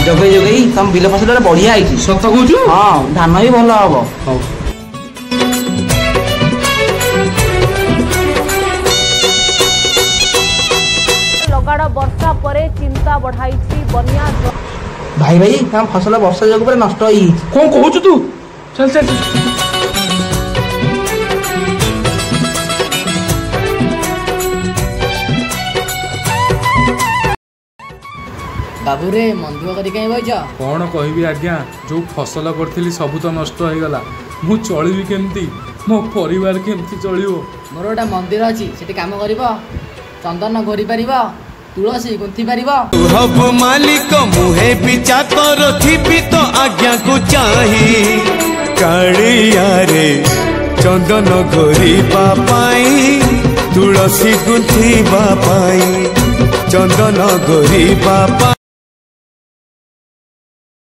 जगई जगई तुम बिल फसल बढ़िया है। सत कहूँ? हाँ धान भी भल हम। लगाड़ वर्षा पर चिंता बढ़ाई बन्या। भाई भाई तुम फसल वर्षा जग पर नष्ट हो। कौन कहूँ तू? चल चल बाबू रे मन दुख करी कहीं बइछ? कौन कहबी आज्ञा, जो फसल करथिली सब तो नष्ट हो गला। मु चलिबी केमती? मो परिवार केमती चलिबो? मोर गोटे मंदिर अछि, सेठी काम करिवो, चंदन घोरी पारिबो, तुलसी गुंथी पारिबो। हब मालिक मुहे पिचा कर थिबी तो आज्ञा को चाही। कालिया रे चंदन घोरी पापाई, तुलसी गुंथी बापाई, चंदन घोरी बापा।